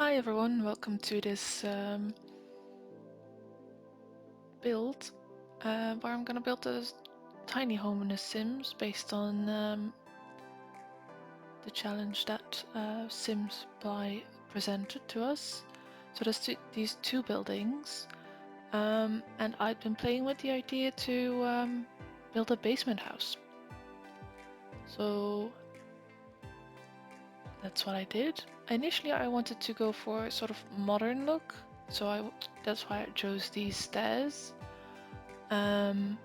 Hi everyone, welcome to this build where I'm gonna build a tiny home in The Sims based on the challenge that Sims by presented to us. So there's these two buildings and I've been playing with the idea to build a basement house. So that's what I did. Initially I wanted to go for a sort of modern look, so that's why I chose these stairs. And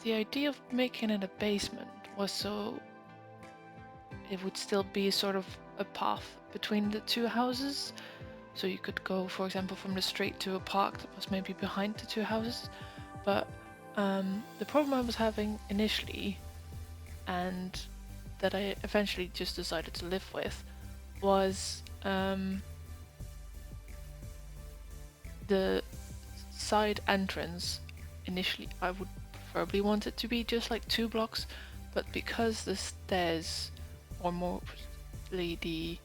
the idea of making it a basement was so it would still be sort of a path between the two houses. So you could go, for example, from the street to a park that was maybe behind the two houses. But the problem I was having initially, and that I eventually just decided to live with, was the side entrance. Initially, I would preferably want it to be just like 2 blocks, but because the stairs, or mostly the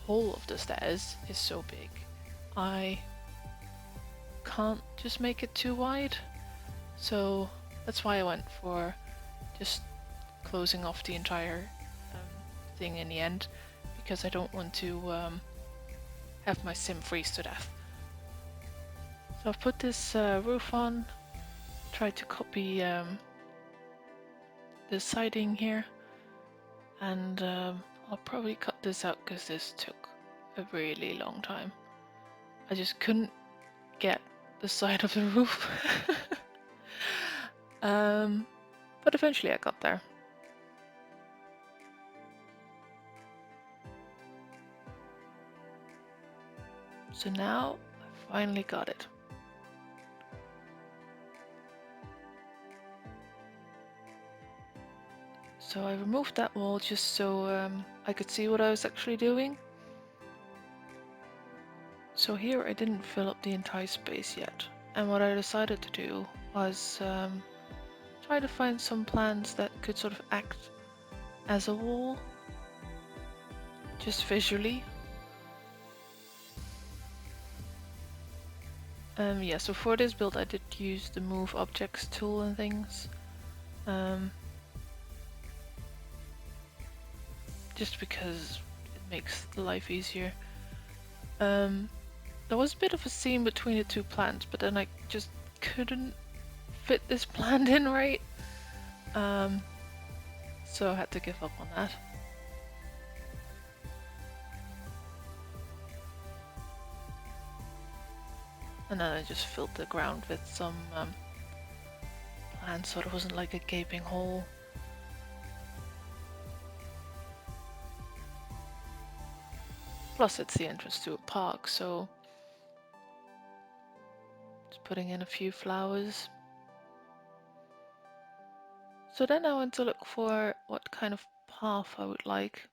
whole of the stairs, is so big, I can't just make it too wide. So that's why I went for just closing off the entire thing in the end, because I don't want to have my sim freeze to death. So I've put this roof on, tried to copy the siding here, and I'll probably cut this out because this took a really long time. I just couldn't get the side of the roof. But eventually I got there. So now I finally got it. So I removed that wall just so I could see what I was actually doing. So here I didn't fill up the entire space yet. And what I decided to do was try to find some plants that could sort of act as a wall, just visually. Yeah, so for this build I did use the move objects tool and things. Just because it makes life easier. There was a bit of a seam between the two plants, but then I just couldn't fit this plant in right. So I had to give up on that. And then I just filled the ground with some plants so it wasn't like a gaping hole. Plus it's the entrance to a park, so just putting in a few flowers. So then I went to look for what kind of path I would like.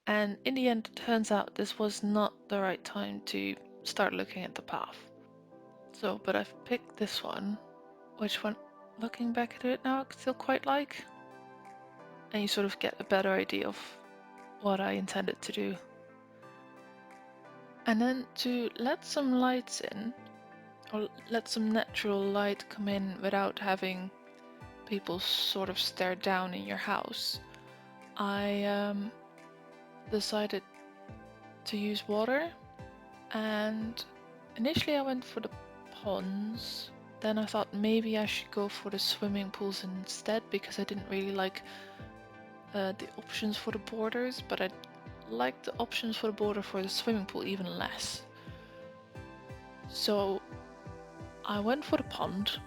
And in the end, it turns out this was not the right time to start looking at the path. So, but I've picked this one, which one, looking back at it now, I still quite like. And you sort of get a better idea of what I intended to do. And then to let some lights in, or let some natural light come in without having people sort of stare down in your house, I decided to use water. And initially I went for the ponds, then I thought maybe I should go for the swimming pools instead, because I didn't really like the options for the borders, but I liked the options for the border for the swimming pool even less. So I went for the pond,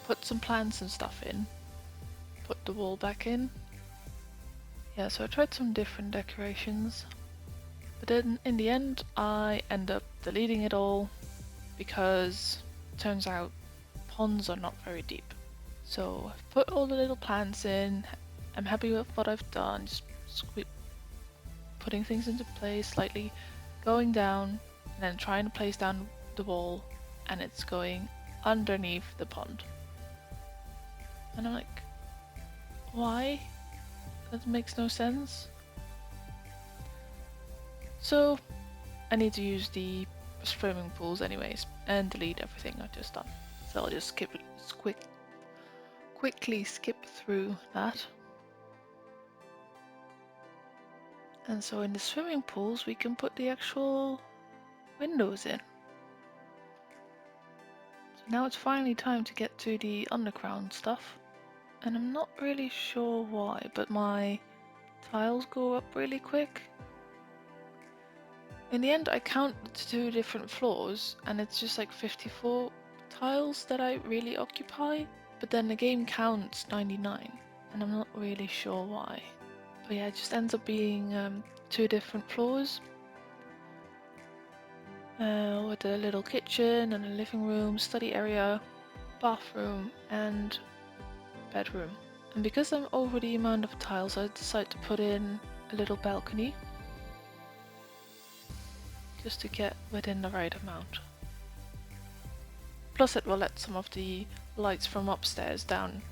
put some plants and stuff in, put the wall back in. Yeah, so I tried some different decorations, but then in the end I end up deleting it all because it turns out ponds are not very deep. So I've put all the little plants in, I'm happy with what I've done, just putting things into place, slightly going down, and then trying to place down the wall, and it's going underneath the pond. And I'm like, why? That makes no sense. So I need to use the swimming pools anyways and delete everything I've just done. So I'll just quickly skip through that. And so in the swimming pools we can put the actual windows in. So now it's finally time to get to the underground stuff. And I'm not really sure why, but my tiles go up really quick. In the end I count the 2 different floors and it's just like 54 tiles that I really occupy, but then the game counts 99 and I'm not really sure why. But yeah, it just ends up being 2 different floors with a little kitchen and a living room, study area, bathroom and bedroom. And because I'm over the amount of tiles, I decided to put in a little balcony just to get within the right amount. Plus it will let some of the lights from upstairs down.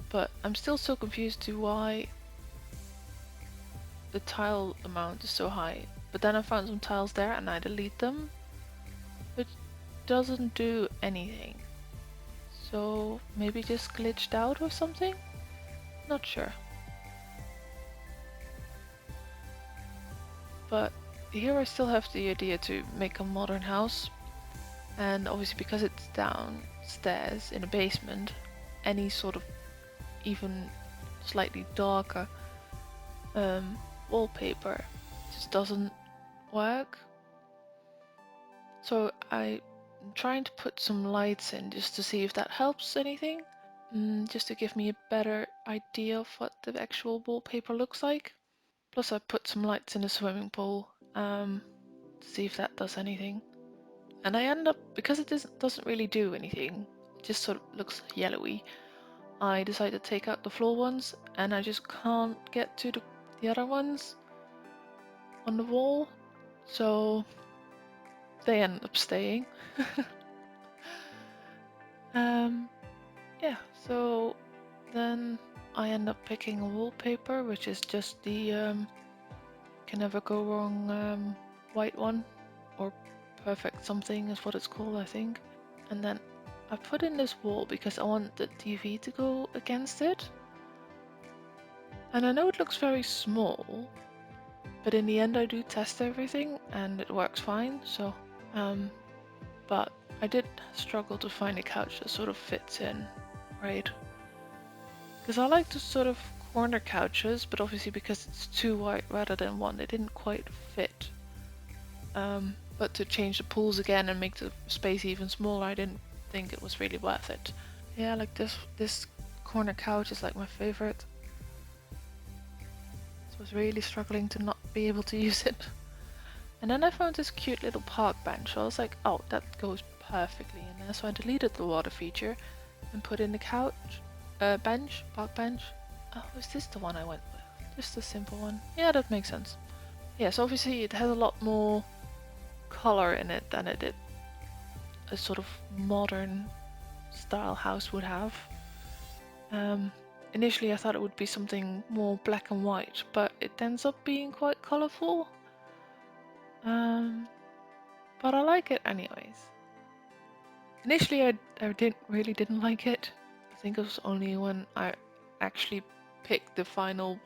But I'm still so confused to why the tile amount is so high. But then I found some tiles there and I delete them, which doesn't do anything. So maybe just glitched out or something? Not sure. But here I still have the idea to make a modern house. And obviously because it's downstairs in a basement, any sort of even slightly darker wallpaper just doesn't work. So I'm trying to put some lights in just to see if that helps anything. Just to give me a better idea of what the actual wallpaper looks like. Plus I put some lights in the swimming pool to see if that does anything. And I end up, because it doesn't really do anything, it just sort of looks yellowy, I decided to take out the floor ones and I just can't get to the other ones on the wall. So they end up staying. Yeah, so then I end up picking a wallpaper, which is just the can never go wrong white one, or perfect something is what it's called, I think. And then I put in this wall because I want the TV to go against it. And I know it looks very small, but in the end I do test everything and it works fine, so but I did struggle to find a couch that sort of fits in, right? Because I like the sort of corner couches, but obviously because it's 2 wide rather than 1, they didn't quite fit. But to change the pools again and make the space even smaller, I didn't think it was really worth it. Yeah, like this corner couch is like my favorite. So I was really struggling to not be able to use it. And then I found this cute little park bench. So I was like, oh, that goes perfectly in there. So I deleted the water feature and put in the couch, park bench. Oh, is this the one I went with? Just a simple one. Yeah, that makes sense. Yes, obviously it has a lot more color in it than it did a sort of modern style house would have. Initially I thought it would be something more black and white, but it ends up being quite colorful. But I like it anyways. Initially I didn't like it. I think it was only when I actually picked the final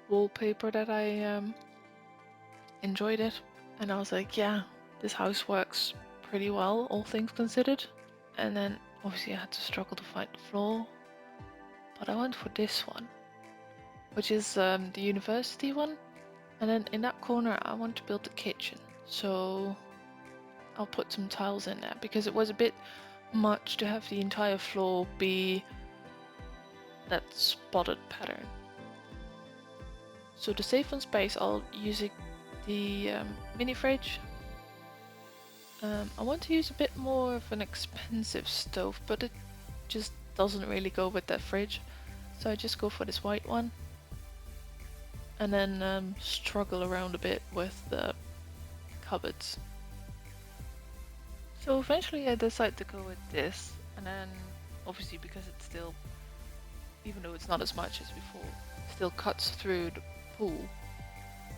wallpaper that I enjoyed it. And I was like, yeah, this house works pretty well, all things considered. And then obviously I had to struggle to find the floor. But I went for this one, which is the university one. And then in that corner I want to build the kitchen. So I'll put some tiles in there because it was a bit much to have the entire floor be that spotted pattern. So to save on space, I'll use the mini fridge. I want to use a bit more of an expensive stove, but it just doesn't really go with that fridge. So I just go for this white one. And then struggle around a bit with the cupboards. So eventually I decided to go with this. And then obviously because it's still even though it's not as much as before, still cuts through the pool.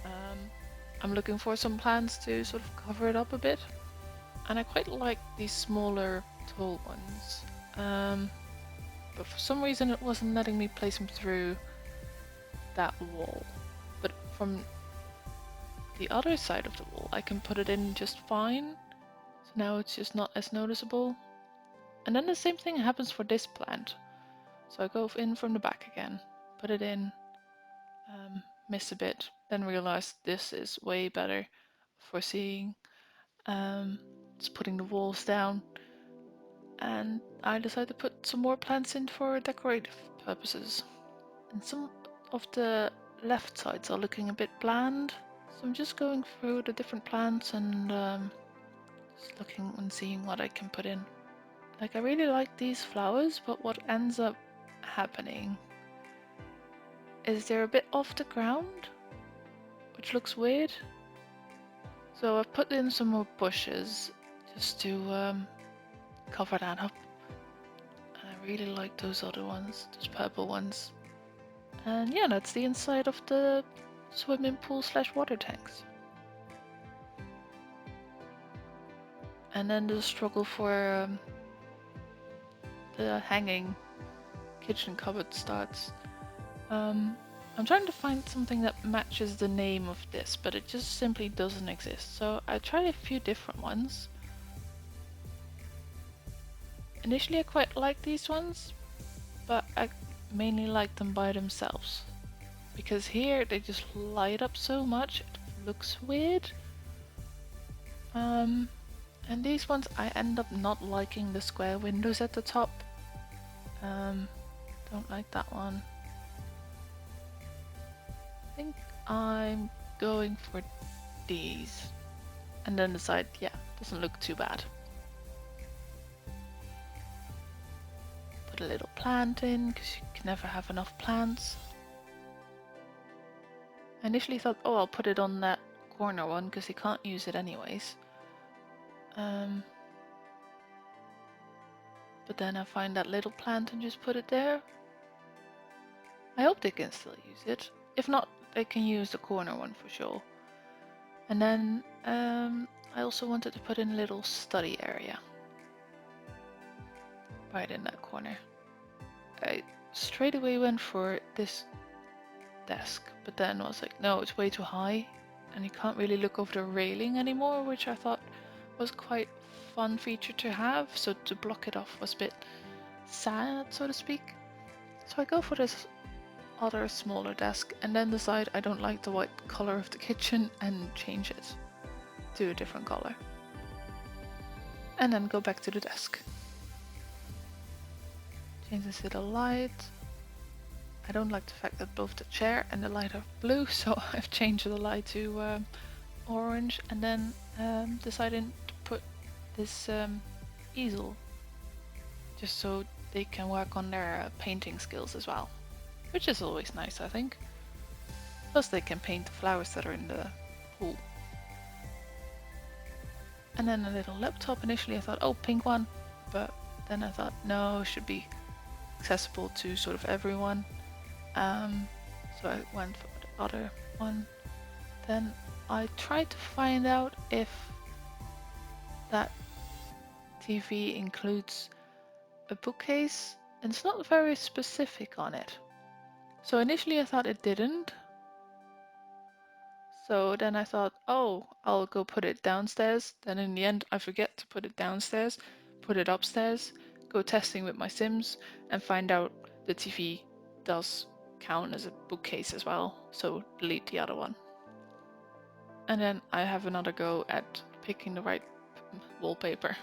Um, I'm looking for some plants to sort of cover it up a bit. And I quite like these smaller tall ones. But for some reason it wasn't letting me place them through that wall. But from the other side of the wall I can put it in just fine. So now it's just not as noticeable. And then the same thing happens for this plant. So I go in from the back again, put it in, miss a bit, then realize this is way better for seeing. Just putting the walls down, and I decided to put some more plants in for decorative purposes. And some of the left sides are looking a bit bland, so I'm just going through the different plants and just looking and seeing what I can put in. Like, I really like these flowers, but what ends up happening is they're a bit off the ground, which looks weird. So I've put in some more bushes just to cover that up. And I really like those other ones, those purple ones. And yeah, that's the inside of the swimming pool slash water tanks. And then the struggle for the hanging kitchen cupboard starts. I'm trying to find something that matches the name of this, but it just simply doesn't exist. So I tried a few different ones. Initially I quite liked these ones, but I mainly like them by themselves. Because here they just light up so much, it looks weird. And these ones I end up not liking the square windows at the top. Don't like that one. I think I'm going for these. And then decide, yeah, doesn't look too bad. Put a little plant in, because you can never have enough plants. I initially thought, oh, I'll put it on that corner one, because he can't use it anyways. But then I find that little plant and just put it there. I hope they can still use it. If not, they can use the corner one for sure. And then I also wanted to put in a little study area. Right in that corner. I straight away went for this desk, but then I was like, no, it's way too high. And you can't really look over the railing anymore, which I thought was quite a fun feature to have. So to block it off was a bit sad, so to speak. So I go for this other smaller desk and then decide I don't like the white color of the kitchen and change it to a different color. And then go back to the desk. Change this little light. I don't like the fact that both the chair and the light are blue, so I've changed the light to orange, and then decided to put this easel just so they can work on their painting skills as well, which is always nice, I think. Plus they can paint the flowers that are in the pool. And then a little laptop. Initially I thought, oh, pink one, but then I thought, no, it should be accessible to sort of everyone. So I went for the other one. Then I tried to find out if that TV includes a bookcase, and it's not very specific on it. So initially I thought it didn't. So then I thought, oh, I'll go put it downstairs. Then in the end, I forget to put it downstairs, put it upstairs, go testing with my Sims, and find out the TV does count as a bookcase as well. So delete the other one. And then I have another go at picking the right wallpaper.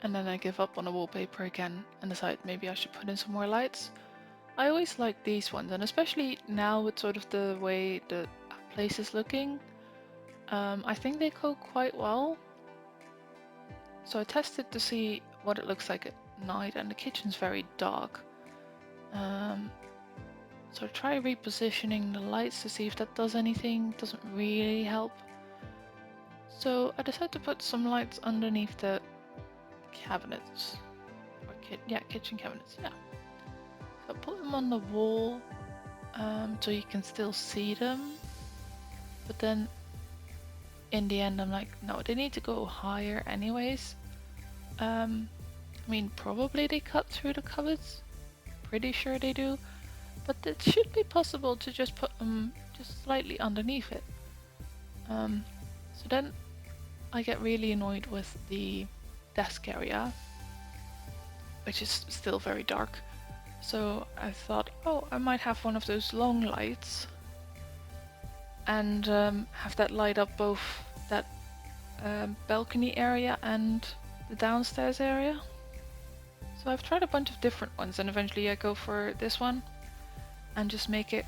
And then I give up on the wallpaper again and decide maybe I should put in some more lights. I always like these ones, and especially now with sort of the way the place is looking, I think they go quite well. So I tested to see what it looks like at night, and the kitchen's very dark. So I try repositioning the lights to see if that does anything. Doesn't really help. So I decided to put some lights underneath the cabinets. Or kitchen cabinets, yeah. So I put them on the wall so you can still see them. But then in the end, I'm like, no, they need to go higher anyways. I mean, probably they cut through the cupboards. Pretty sure they do. But it should be possible to just put them just slightly underneath it. So then I get really annoyed with the desk area, which is still very dark. So I thought, oh, I might have one of those long lights and have that light up both that balcony area and the downstairs area. So I've tried a bunch of different ones and eventually I go for this one and just make it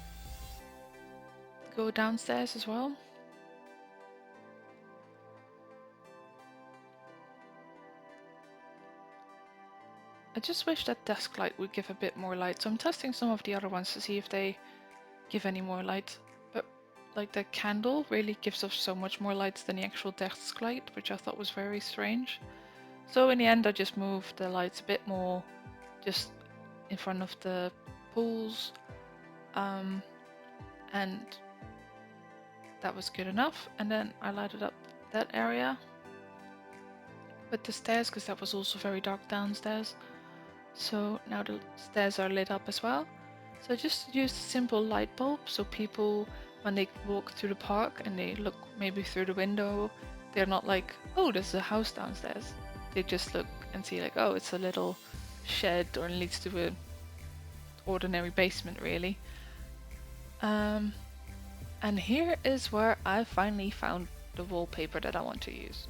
go downstairs as well. I just wish that desk light would give a bit more light, so I'm testing some of the other ones to see if they give any more light. But like the candle really gives off so much more light than the actual desk light, which I thought was very strange. So in the end I just moved the lights a bit more just in front of the pools, and that was good enough. And then I lighted up that area with the stairs because that was also very dark downstairs. So now the stairs are lit up as well. So I just used a simple light bulb so people, when they walk through the park and they look maybe through the window, they're not like, oh, there's a house downstairs. They just look and see like, oh, it's a little shed or leads to an ordinary basement really. And here is where I finally found the wallpaper that I want to use.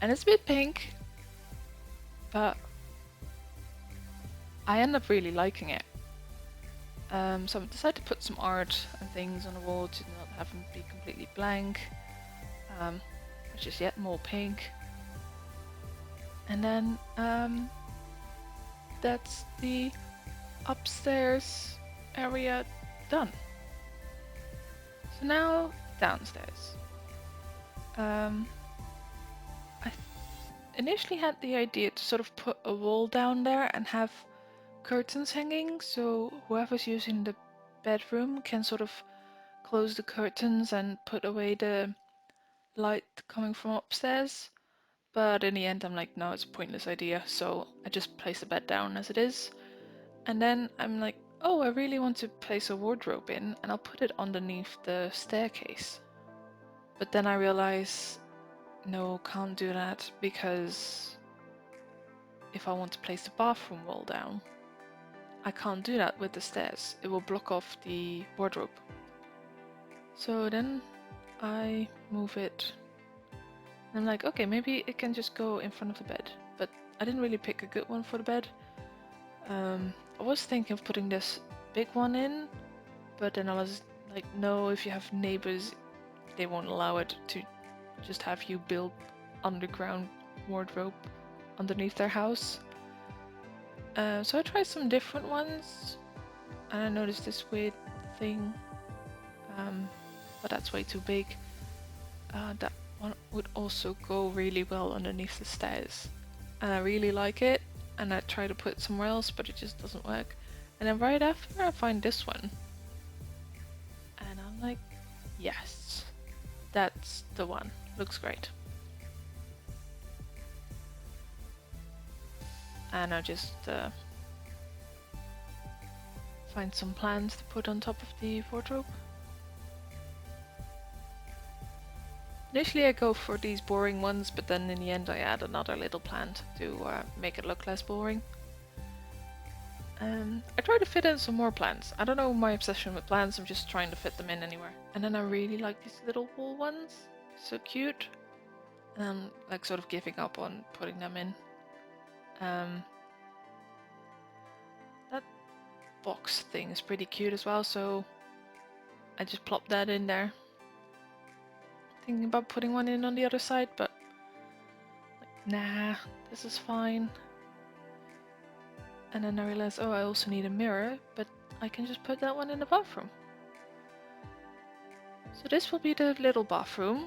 And it's a bit pink, but I end up really liking it. So I decided to put some art and things on the wall to not have them be completely blank, which is yet more pink. And then that's the upstairs area done. So now downstairs. I initially had the idea to sort of put a wall down there and have curtains hanging, so whoever's using the bedroom can sort of close the curtains and put away the light coming from upstairs. But in the end, I'm like, no, it's a pointless idea, so I just place the bed down as it is. And then I'm like, oh, I really want to place a wardrobe in, and I'll put it underneath the staircase. But then I realize, no, can't do that because if I want to place the bathroom wall down, I can't do that with the stairs. It will block off the wardrobe. So then I move it. And I'm like, okay, maybe it can just go in front of the bed. But I didn't really pick a good one for the bed. I was thinking of putting this big one in, but then I was like, no, if you have neighbors, they won't allow it to just have you build underground wardrobe underneath their house. So I tried some different ones, and I noticed this weird thing, but that's way too big. That one would also go really well underneath the stairs, and I really like it. And I try to put it somewhere else, but it just doesn't work. And then right after, I find this one, and I'm like, yes, that's the one. Looks great. And I just find some plants to put on top of the wardrobe. Initially I go for these boring ones, but then in the end I add another little plant to make it look less boring. I try to fit in some more plants. I don't know my obsession with plants, I'm just trying to fit them in anywhere. And then I really like these little wool ones. So cute. And I'm like sort of giving up on putting them in. That box thing is pretty cute as well, so I just plop that in there. Thinking about putting one in on the other side, but like, nah, this is fine. And then I realized, oh, I also need a mirror, but I can just put that one in the bathroom. So this will be the little bathroom.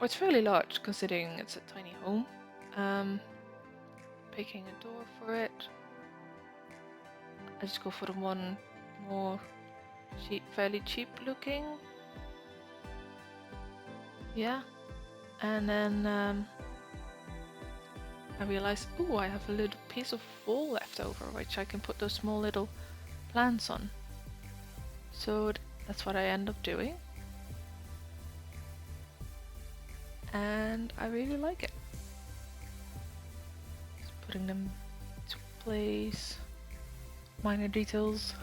Well, it's fairly large considering it's a tiny home. Picking a door for it. I just go for the one more cheap, fairly cheap looking. Yeah. And then I realized, oh, I have a little piece of wall left over, which I can put those small little plants on. So that's what I end up doing. And I really like it. Just putting them to place, minor details.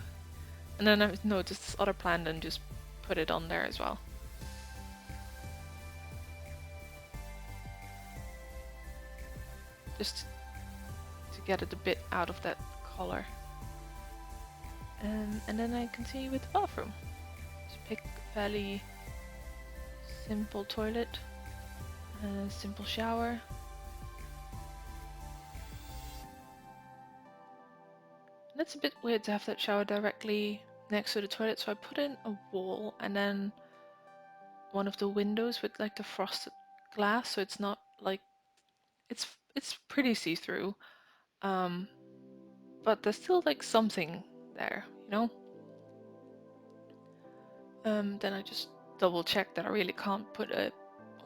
And then I noticed this other plant and just put it on there as well. Just to get it a bit out of that color. And then I continue with the bathroom. Just pick a fairly simple toilet, a simple shower. And it's a bit weird to have that shower directly next to the toilet, so I put in a wall and then one of the windows with like the frosted glass, so it's not like it's pretty see-through, but there's still like something there, you know. Then I just double check that I really can't put a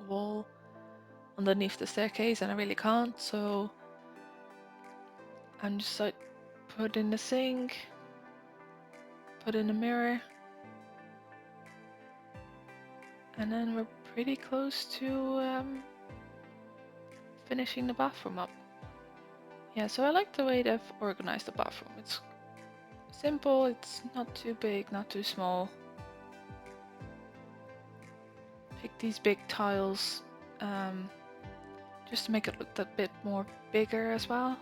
wall underneath the staircase, and I really can't, so I'm just like put in the sink, put in a mirror, and then we're pretty close to finishing the bathroom up. Yeah, so I like the way they've organized the bathroom. It's simple, it's not too big, not too small. Pick these big tiles just to make it look a bit more bigger as well.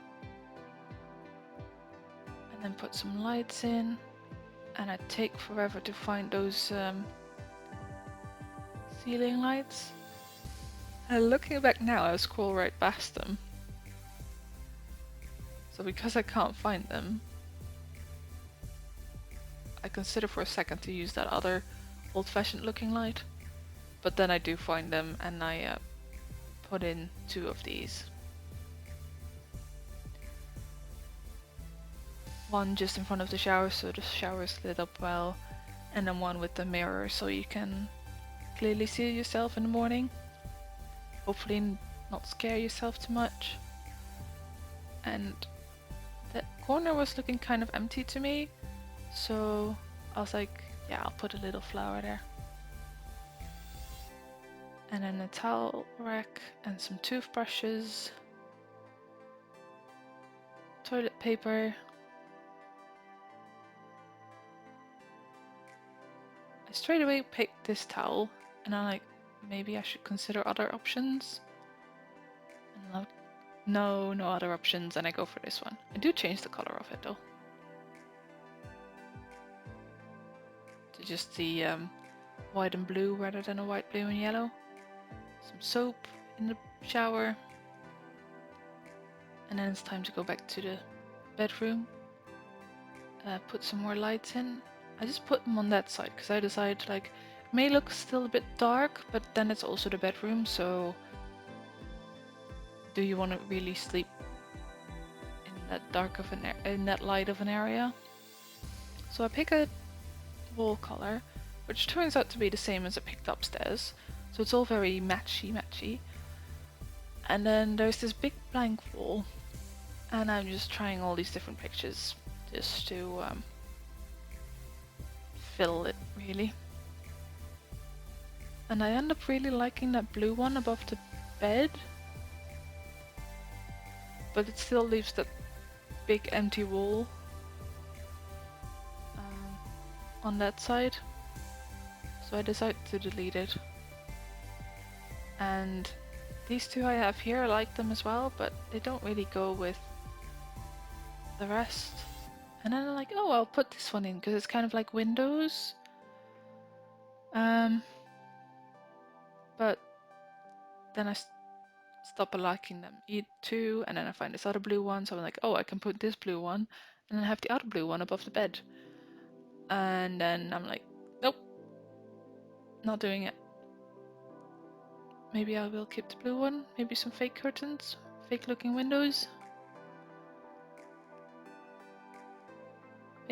And then put some lights in. And I take forever to find those ceiling lights. And looking back now, I scroll right past them. So because I can't find them, I consider for a second to use that other old-fashioned looking light. But then I do find them and I put in 2 of these. One just in front of the shower so the shower is lit up well, and then one with the mirror so you can clearly see yourself in the morning. Hopefully not scare yourself too much. And that corner was looking kind of empty to me, so I was like, yeah, I'll put a little flower there. And then a towel rack and some toothbrushes, toilet paper. I straight away picked this towel and I'm like, maybe I should consider other options. And I'm like, no other options, and I go for this one. I do change the color of it though. To just the white and blue rather than a white, blue and yellow. Some soap in the shower. And then it's time to go back to the bedroom. Put some more lights in. I just put them on that side because I decided like it may look still a bit dark, but then it's also the bedroom, so do you want to really sleep in that dark of in that light of an area? So I pick a wall color, which turns out to be the same as I picked upstairs, so it's all very matchy. And then there's this big blank wall, and I'm just trying all these different pictures just to fill it really. And I end up really liking that blue one above the bed, but it still leaves that big empty wall on that side, so I decided to delete it. And these 2 I have here, I like them as well, but they don't really go with the rest. And then I'm like, oh, I'll put this one in because it's kind of like windows. But then I stop liking them too, and then I find this other blue one, so I'm like, oh, I can put this blue one, and then have the other blue one above the bed. And then I'm like, nope, not doing it. Maybe I will keep the blue one, maybe some fake curtains, fake looking windows.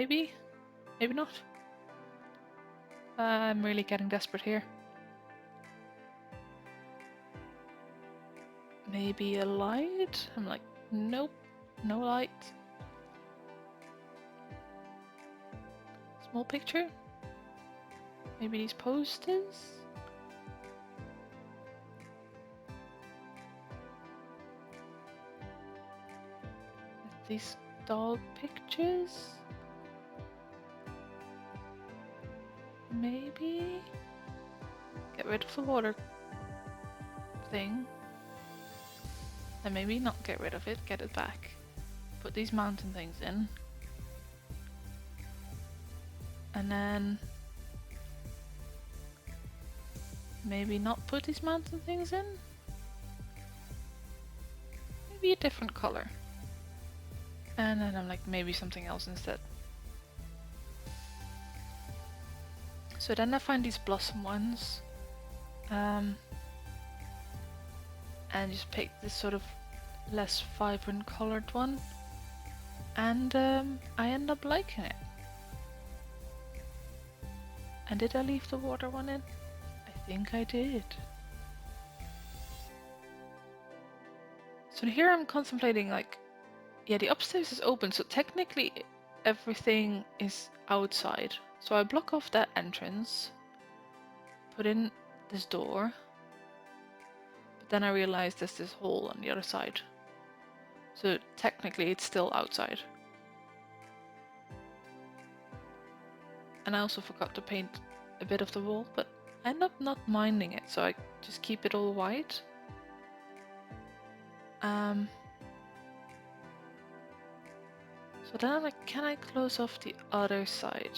Maybe? Maybe not. I'm really getting desperate here. Maybe a light? I'm like, nope, no light. Small picture? Maybe these posters? These dog pictures? Maybe? Get rid of the water thing. And maybe not get rid of it, get it back. Put these mountain things in. And then maybe not put these mountain things in? Maybe a different color. And then I'm like, maybe something else instead. So then I find these blossom ones. And just pick this sort of less vibrant colored one. And I end up liking it. And did I leave the water one in? I think I did. So here I'm contemplating like, yeah, the upstairs is open, so technically everything is outside. So I block off that entrance, put in this door, but then I realized there's this hole on the other side. So technically it's still outside. And I also forgot to paint a bit of the wall, but I end up not minding it, so I just keep it all white. So then I'm like, can I close off the other side?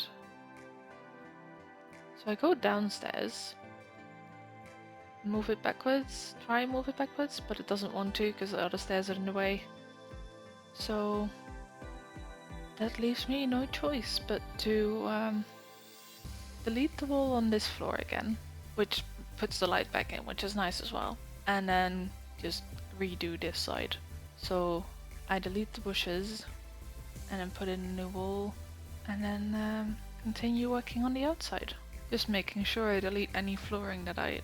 So I go downstairs, move it backwards, try and move it backwards, but it doesn't want to because the other stairs are in the way. So that leaves me no choice but to delete the wall on this floor again, which puts the light back in, which is nice as well, and then just redo this side. So I delete the bushes and then put in a new wall and then continue working on the outside. Just making sure I delete any flooring that I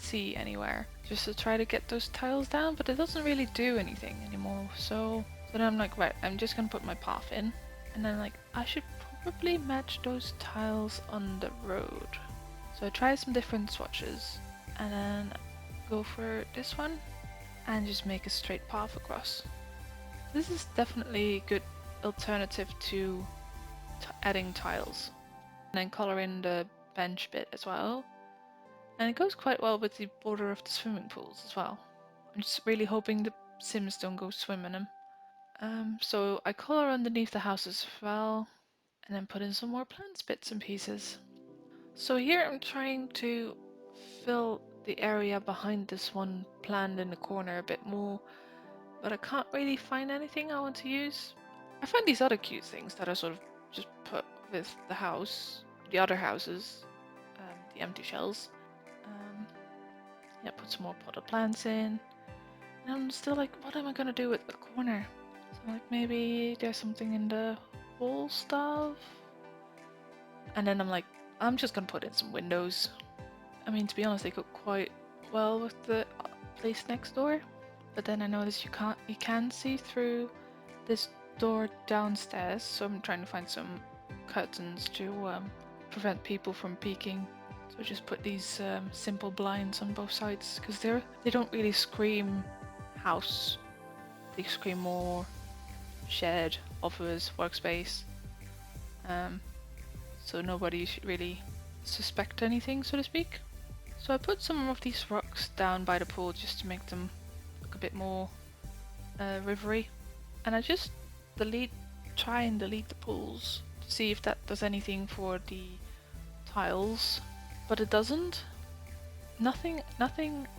see anywhere, just to try to get those tiles down, but it doesn't really do anything anymore. So then I'm like, right, I'm just gonna put my path in, and then like, I should probably match those tiles on the road. So I try some different swatches, and then go for this one, and just make a straight path across. This is definitely a good alternative to adding tiles. And then color in the bench bit as well. And it goes quite well with the border of the swimming pools as well. I'm just really hoping the Sims don't go swim in them. So I color underneath the houses as well, and then put in some more plants bits and pieces. So here I'm trying to fill the area behind this one plant in the corner a bit more, but I can't really find anything I want to use. I find these other cute things that I sort of just put with the house, the other houses, the empty shells. Yeah, put some more potted plants in. And I'm still like, what am I gonna do with the corner? So like maybe there's something in the wall stuff. And then I'm like, I'm just gonna put in some windows. I mean, to be honest, they go quite well with the place next door. But then I noticed you can see through this door downstairs. So I'm trying to find some curtains to prevent people from peeking. So just put these simple blinds on both sides because they don't really scream house. They scream more shared office workspace. So nobody should really suspect anything, so to speak. So I put some of these rocks down by the pool just to make them look a bit more rivery. And I just try and delete the pools to see if that does anything for the tiles, but it doesn't. Nothing, it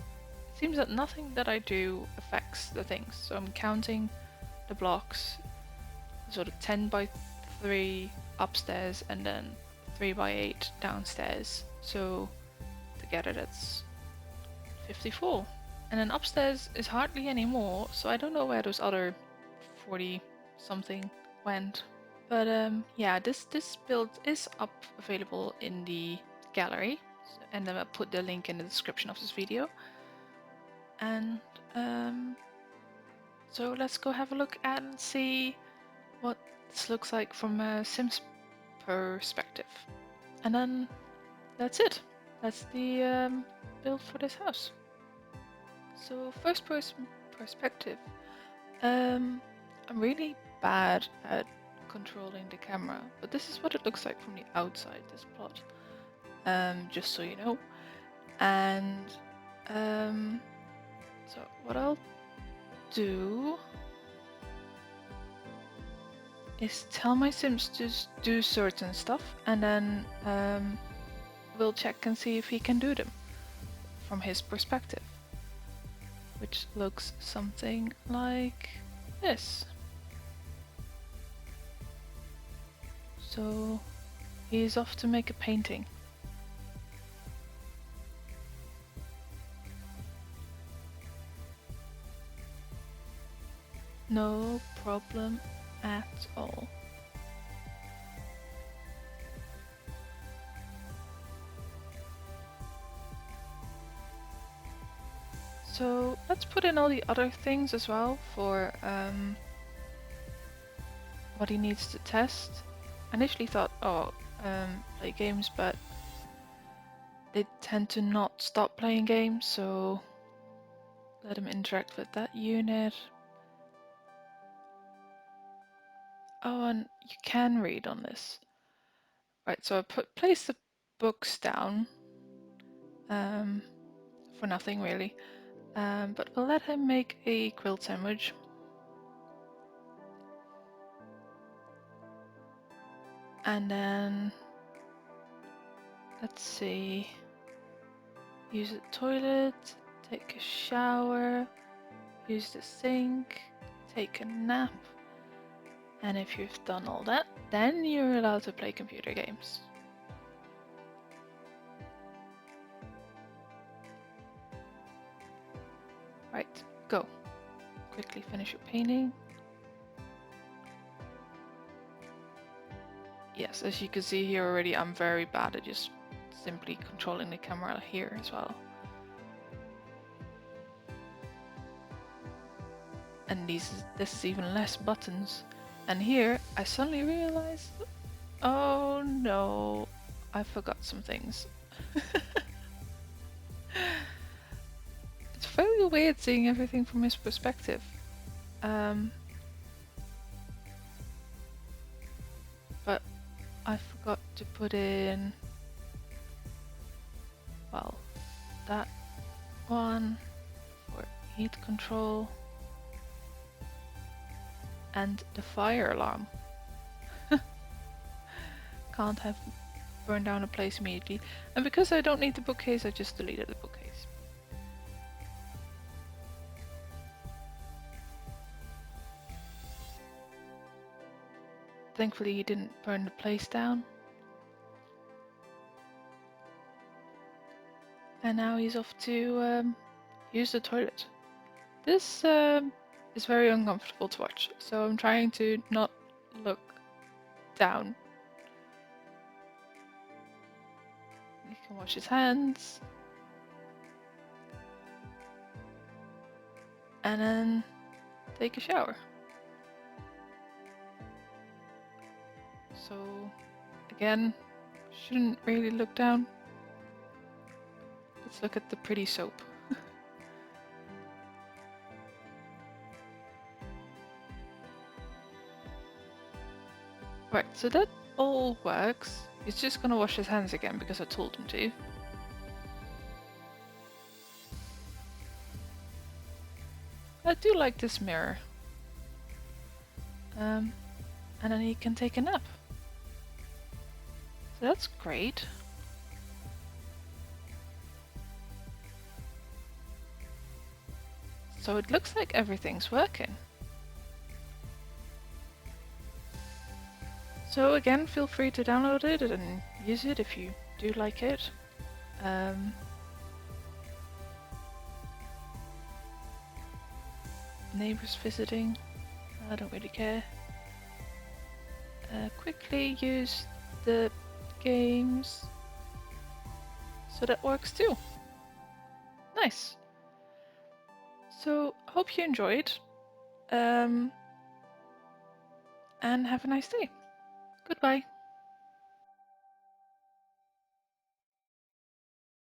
seems that nothing that I do affects the things. So I'm counting the blocks, sort of 10 by 3 upstairs and then 3 by 8 downstairs. So together that's 54. And then upstairs is hardly any more, so I don't know where those other 40 something went. But yeah, this build is up available in the gallery, and then I'll put the link in the description of this video. And so let's go have a look and see what this looks like from a Sims perspective. And then that's it. That's the build for this house. So first person perspective. I'm really bad at controlling the camera, but this is what it looks like from the outside, this plot. Just so you know. And so what I'll do is tell my Sims to do certain stuff, and then we'll check and see if he can do them from his perspective, which looks something like this. So he's off to make a painting. No problem at all. So let's put in all the other things as well for what he needs to test. I initially thought, oh, play games, but they tend to not stop playing games, so let him interact with that unit. Oh, and you can read on this. Right, so I place the books down for nothing really, but we'll let him make a quilt sandwich. And then, let's see, use the toilet, take a shower, use the sink, take a nap, and if you've done all that, then you're allowed to play computer games. Right, go. Quickly finish your painting. Yes, as you can see here already, I'm very bad at just simply controlling the camera here as well. And this is even less buttons. And here, I suddenly realized, oh no, I forgot some things. It's very weird seeing everything from his perspective. But I forgot to put in, well, that one for heat control and the fire alarm. Can't have burned down a place immediately. And because I don't need the bookcase, I just deleted the bookcase. Thankfully he didn't burn the place down. And now he's off to use the toilet. This is very uncomfortable to watch, so I'm trying to not look down. He can wash his hands. And then take a shower. So again, shouldn't really look down. Let's look at the pretty soap. Right, so that all works. He's just gonna wash his hands again because I told him to. I do like this mirror. And then he can take a nap. So that's great. So it looks like everything's working. So again, feel free to download it and use it if you do like it. Neighbors visiting, I don't really care. quickly use the games. So that works too. Nice. So hope you enjoyed. And have a nice day. Goodbye.